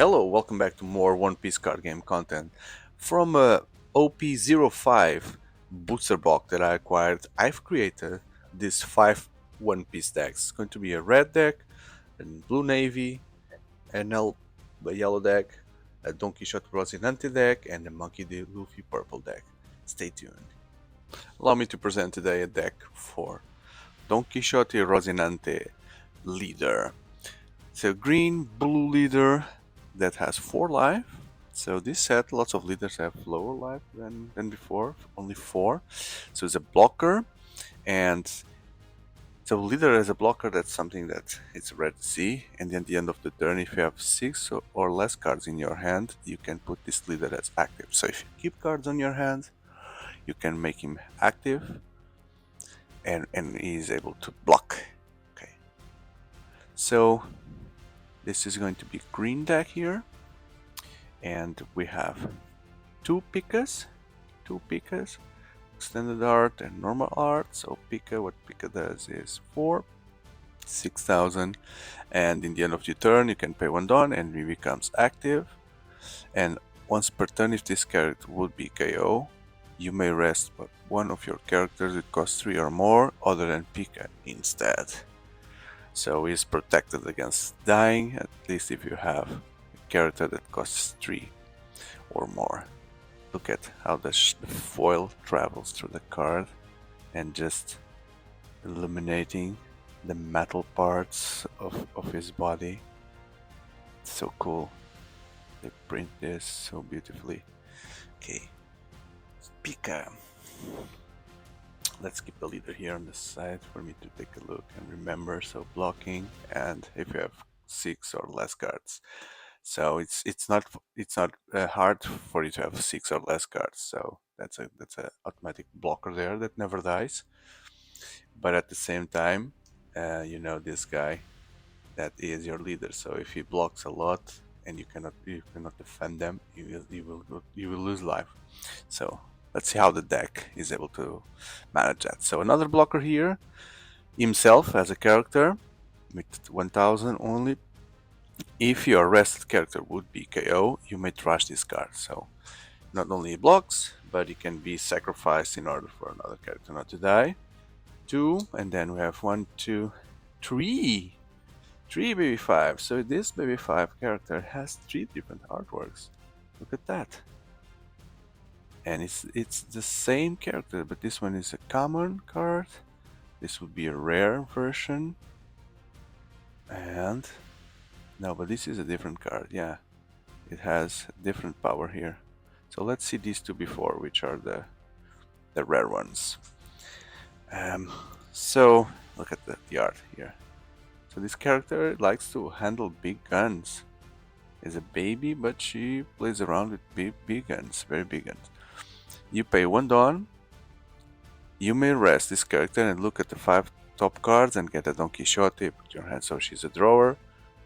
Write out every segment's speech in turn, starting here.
Hello, welcome back to more One Piece card game content. From OP05 booster box that I acquired, I've created these 5 One Piece decks. It's going to be a red deck, a blue navy, a yellow deck, a Donquixote Rosinante deck, and a Monkey D. Luffy purple deck. Stay tuned. Allow me to present today a deck for Donquixote Rosinante leader. It's a green blue leader that has 4 life. So this set, lots of leaders have lower life than before, only 4. So it's a blocker, and so leader as a blocker, that's something that it's rare to see. And at the end of the turn, if you have 6 or less cards in your hand, you can put this leader as active. So if you keep cards on your hand, you can make him active, and he's able to block. Okay. So this is going to be green deck here, and we have two Pikas, extended art and normal art. So Pika, what Pika does is 6,000, and in the end of the turn you can pay 1 Don and he becomes active. And once per turn, if this character would be KO, you may rest but one of your characters that costs 3 or more other than Pika instead. So he's protected against dying, at least if you have a character that costs 3 or more. Look at how the foil travels through the card and just illuminating the metal parts of his body. It's so cool. They print this so beautifully. Okay, Pika. Let's keep the leader here on the side for me to take a look and remember. So blocking, and if you have 6 or less cards, so it's not hard for you to have 6 or less cards. So that's a automatic blocker there that never dies. But at the same time, you know this guy, that is your leader. So if he blocks a lot and you cannot defend them, you will lose life. So let's see how the deck is able to manage that. So another blocker here, himself as a character with 1000 only. If your rested character would be KO, you may trash this card. So not only blocks, but it can be sacrificed in order for another character not to die. 2, and then we have 1, 2, 3. 3 baby 5. So this baby 5 character has 3 different artworks. Look at that. And it's the same character, but this one is a common card. This would be a rare version. And no, but this is a different card. Yeah, it has different power here. So let's see these two before, which are the rare ones. So look at the art here. So this character likes to handle big guns. Is a baby, but she plays around with big guns, very big guns. You pay 1 Don. You may rest this character and look at the 5 top cards and get a Donquixote, put your hand, so she's a drawer,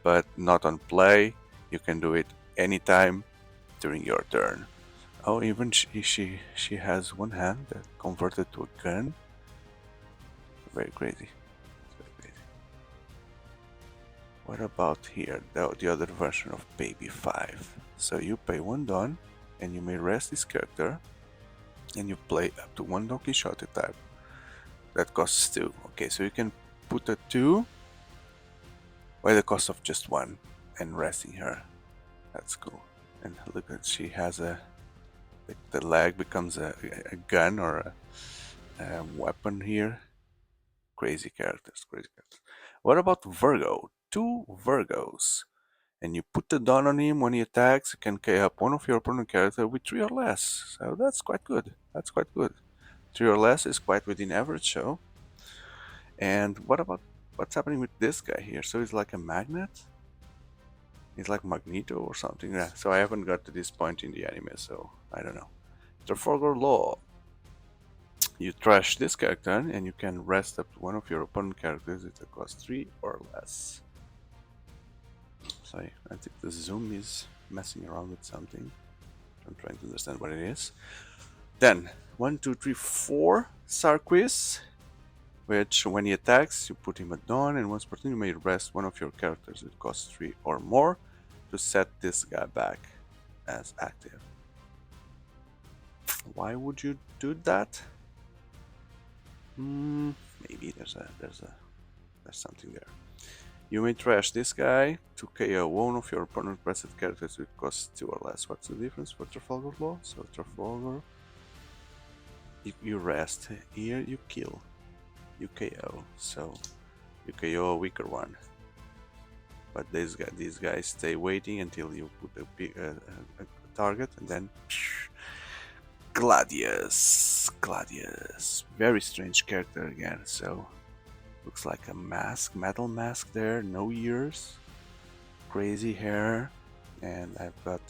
but not on play. You can do it anytime during your turn. Oh, even she has one hand that converted to a gun. Very crazy. Very crazy. What about here, the other version of Baby 5? So you pay 1 Don and you may rest this character and you play up to 1 Donquixote type. That costs 2. Okay, so you can put a 2 by the cost of just 1 and resting her. That's cool. And look at, she has the leg becomes a gun or a weapon here. Crazy characters, crazy characters. What about Virgo? 2 Virgos. And you put the Dawn on him when he attacks, you can KO up one of your opponent character with 3 or less. So that's quite good. That's quite good. 3 or less is quite within average, so. And what about what's happening with this guy here? So he's like a magnet? He's like Magneto or something. Yeah, so I haven't got to this point in the anime, so I don't know. Trafalgar Law. You trash this character and you can rest up to one of your opponent characters at a cost 3 or less. Sorry, I think the zoom is messing around with something. I'm trying to understand what it is. Then 1, 2, 3, 4 Sarquis, which when he attacks, you put him at dawn, and once per turn you may rest one of your characters that costs 3 or more. to set this guy back as active. Why would you do that? Maybe there's something there. You may trash this guy to KO one of your opponent present characters with cost 2 or less. What's the difference for Trafalgar Law? So Trafalgar, you rest. Here you kill. You KO. So you KO a weaker one. But these guys stay waiting until you put a target, and then Gladius. Very strange character again. So looks like a mask, metal mask there, no ears, crazy hair, and I've got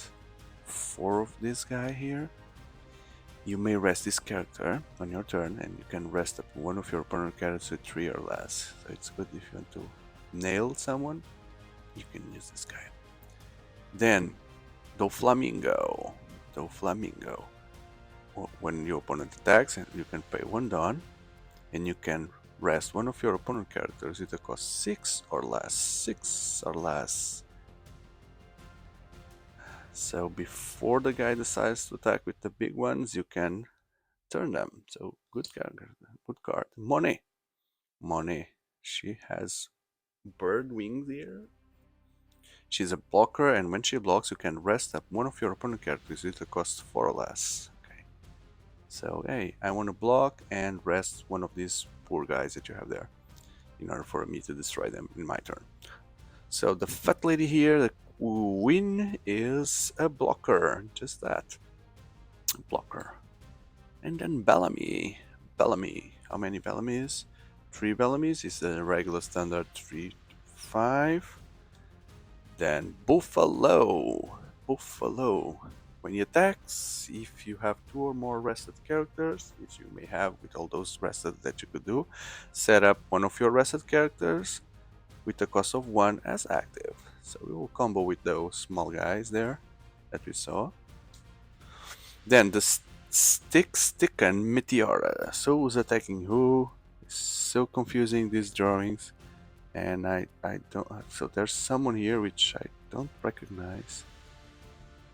4 of this guy here. You may rest this character on your turn, and you can rest up one of your opponent characters with 3 or less. So it's good if you want to nail someone, you can use this guy. Then, Doflamingo. When your opponent attacks, you can pay 1 Don, and you can rest one of your opponent characters with a cost 6 or less. So before the guy decides to attack with the big ones, you can turn them. So good character, good card. Monet. She has bird wings here. She's a blocker, and when she blocks, you can rest up one of your opponent characters with a cost 4 or less. Okay. So hey, I want to block and rest one of these poor guys that you have there, in order for me to destroy them in my turn. So the fat lady here, the queen, is a blocker, just that, blocker. And then Bellamy. How many Bellamys? 3 Bellamys is the regular standard 3-5. Then Buffalo. When he attacks, if you have 2 or more rested characters, which you may have with all those rested that you could do, set up one of your rested characters with the cost of 1 as active. So we will combo with those small guys there that we saw. Then the Stickin' Meteora. So who's attacking who? It's so confusing, these drawings. And I don't. So there's someone here which I don't recognize.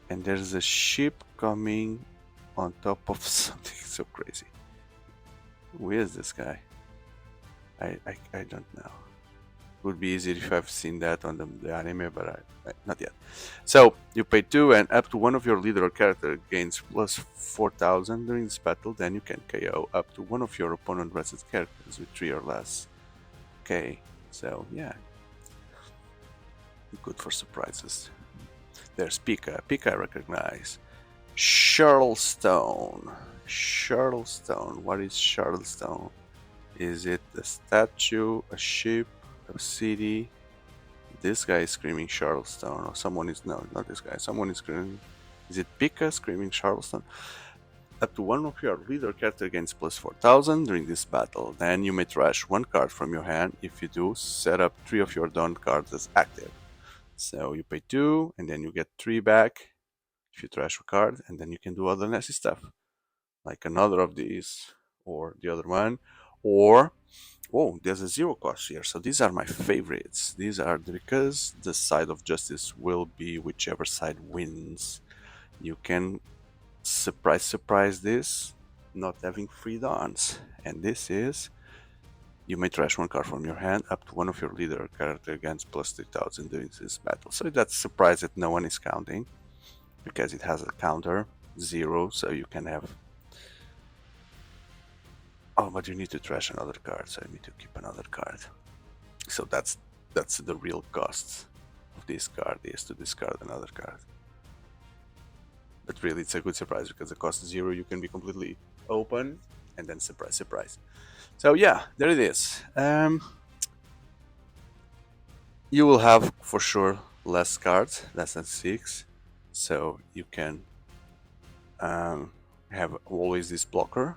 And there's a ship coming on top of something so crazy. Who is this guy? I don't know. It would be easy if I've seen that on the anime, but not yet. So you pay 2, and up to one of your leader or character gains plus 4,000 during this battle. Then you can KO up to one of your opponent rested characters with 3 or less. Okay, so yeah, good for surprises. There's Pika. I recognize. Charleston. What is Charleston? Is it a statue, a ship, a city? This guy is screaming Charleston, or someone is, no, not this guy, someone is screaming. Is it Pika screaming Charleston? Up to one of your leader character gains plus 4,000 during this battle. Then you may trash 1 card from your hand. If you do, set up 3 of your Dawn cards as active. So you pay 2, and then you get 3 back if you trash a card, and then you can do other nasty stuff, like another of these, or the other one, or oh, there's a 0 cost here. So these are my favorites. These are because the side of justice will be whichever side wins. You can surprise this, not having 3 dawns, and this is, you may trash 1 card from your hand. Up to one of your leader character against plus 3,000 during this battle. So that's a surprise that no one is counting, because it has a counter 0, so you can have. Oh, but you need to trash another card, so you need to keep another card. So that's the real cost of this card, is to discard another card. But really, it's a good surprise, because the cost is 0, you can be completely open, and then surprise. So yeah, there it is. You will have, for sure, less cards, less than 6, so you can have always this blocker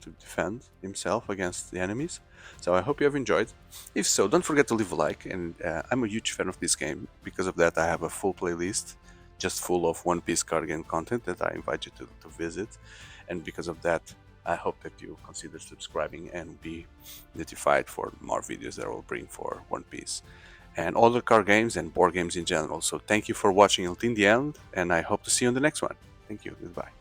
to defend himself against the enemies. So I hope you have enjoyed. If so, don't forget to leave a like, and I'm a huge fan of this game. Because of that, I have a full playlist just full of One Piece card game content that I invite you to visit. And because of that, I hope that you consider subscribing and be notified for more videos that I will bring for One Piece. and other card games and board games in general. So thank you for watching until the end, and I hope to see you in the next one. Thank you. Goodbye.